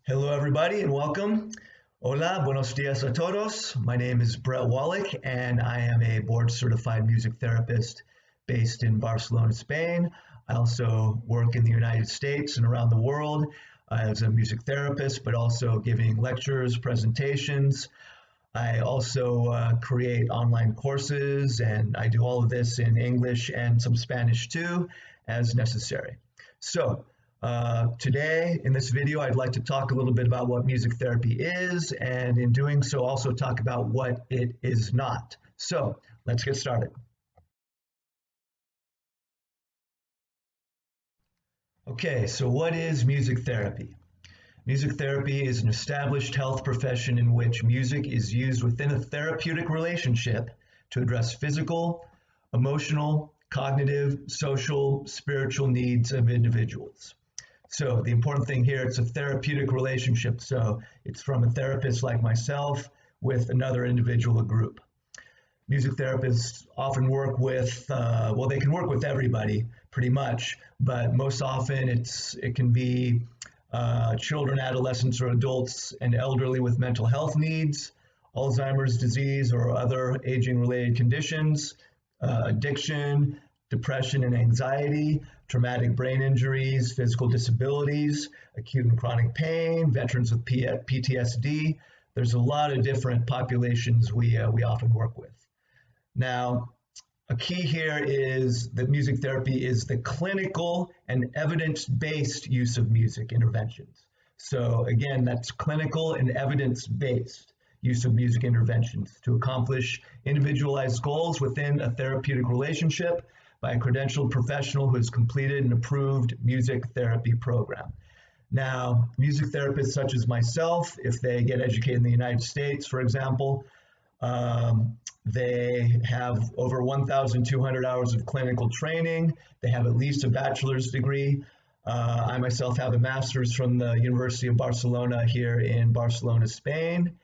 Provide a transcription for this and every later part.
Hello, everybody, and welcome. Hola, buenos dias a todos. My name is Brett Wallach, and I am a board certified music therapist based in Barcelona, Spain. I also work in the United States and around the world as a music therapist, but also giving lectures, presentations. I also create online courses, and I do all of this in English and some Spanish too, as necessary. So, today in this video, I'd like to talk a little bit about what music therapy is, and in doing so, also talk about what it is not. So, let's get started. Okay, so what is music therapy? Music therapy is an established health profession in which music is used within a therapeutic relationship to address physical, emotional, cognitive, social, spiritual needs of individuals. So the important thing here, it's a therapeutic relationship. So it's from a therapist like myself with another individual or group. Music therapists often work with, well, they can work with everybody pretty much, but most often it can be children, adolescents, or adults and elderly with mental health needs, Alzheimer's disease or other aging-related conditions, addiction, depression and anxiety, traumatic brain injuries, physical disabilities, acute and chronic pain, veterans with PTSD. There's a lot of different populations we often work with. Now, a key here is that music therapy is the clinical and evidence-based use of music interventions. So again, that's clinical and evidence-based use of music interventions to accomplish individualized goals within a therapeutic relationship by a credentialed professional who has completed an approved music therapy program. Now, music therapists such as myself, if they get educated in the United States, for example, they have over 1,200 hours of clinical training. They have at least a bachelor's degree. I myself have a master's from the University of Barcelona here in Barcelona, Spain.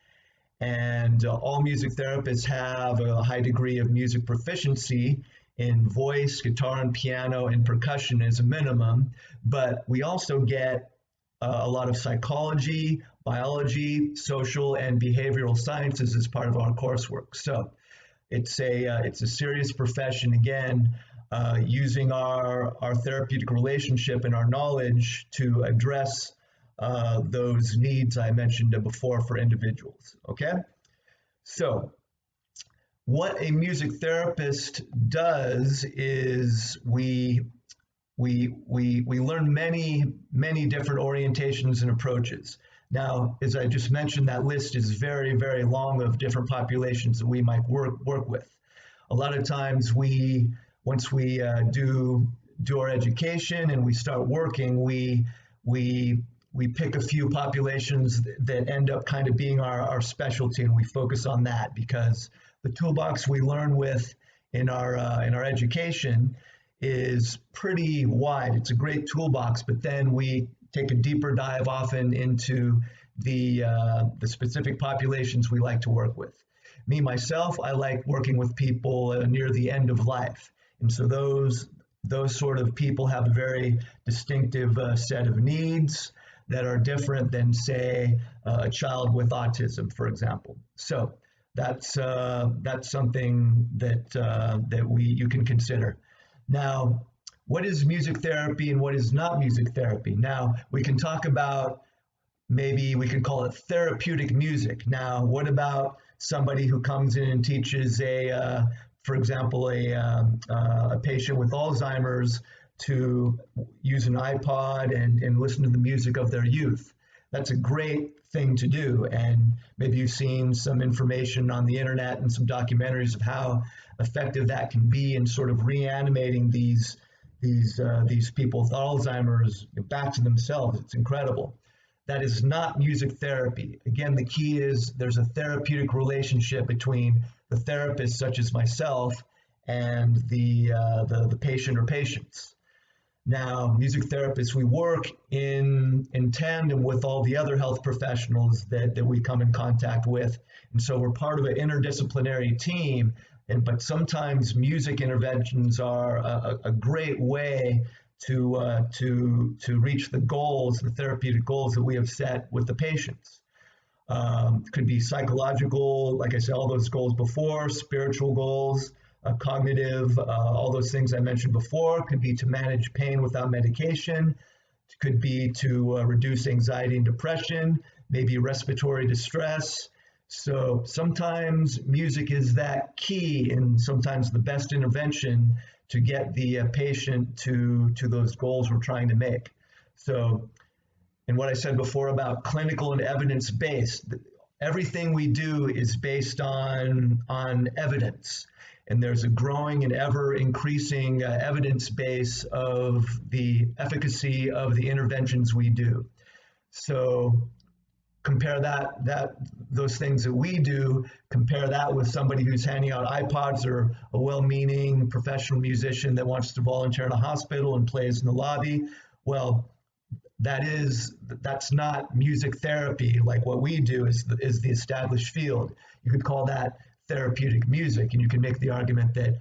And all music therapists have a high degree of music proficiency in voice, guitar, and piano, and percussion as a minimum. But we also get a lot of psychology, biology, social, and behavioral sciences as part of our coursework. So it's a serious profession, again, using our therapeutic relationship and our knowledge to address those needs I mentioned before for individuals, okay? So what a music therapist does is we learn many different orientations and approaches. Now, as I just mentioned, that list is very, very long of different populations that we might work with. A lot of times once we do our education and we start working, we pick a few populations that end up kind of being our specialty, and we focus on that because the toolbox we learn with in our education is pretty wide. It's a great toolbox, but then we take a deeper dive often into the specific populations we like to work with. Me, myself, I like working with people near the end of life. And so those sort of people have a very distinctive set of needs that are different than, say, a child with autism, for example. So that's something that you can consider. Now, what is music therapy and what is not music therapy? Now, we can talk about, maybe we can call it therapeutic music. Now, what about somebody who comes in and teaches for example, a patient with Alzheimer's to use an iPod and listen to the music of their youth? That's a great thing to do. And maybe you've seen some information on the internet and some documentaries of how effective that can be in sort of reanimating these people with Alzheimer's back to themselves. It's incredible. That is not music therapy. Again, the key is there's a therapeutic relationship between the therapist, such as myself, and the patient or patients. Now, music therapists, we work in tandem with all the other health professionals that we come in contact with. And so we're part of an interdisciplinary team. But sometimes music interventions are a great way to reach the goals, the therapeutic goals that we have set with the patients. Could be psychological, like I said, all those goals before, spiritual goals, cognitive, all those things I mentioned before. Could be to manage pain without medication. Could be to reduce anxiety and depression, maybe respiratory distress. So sometimes music is that key and sometimes the best intervention to get the patient to those goals we're trying to make. So, and what I said before about clinical and evidence-based, everything we do is based on evidence. And there's a growing and ever increasing evidence base of the efficacy of the interventions we do. So compare those things that we do, compare that with somebody who's handing out iPods or a well-meaning professional musician that wants to volunteer in a hospital and plays in the lobby. Well, that's not music therapy. Like what we do is the established field. You could call that therapeutic music, and you can make the argument that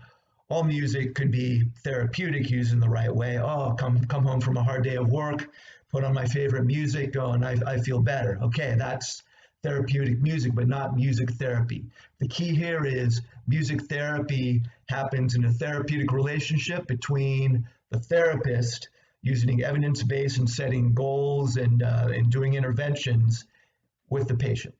all music could be therapeutic used in the right way. Oh, come home from a hard day of work, put on my favorite music, and I feel better. Okay, that's therapeutic music, but not music therapy. The key here is music therapy happens in a therapeutic relationship between the therapist using evidence-based and setting goals and doing interventions with the patient.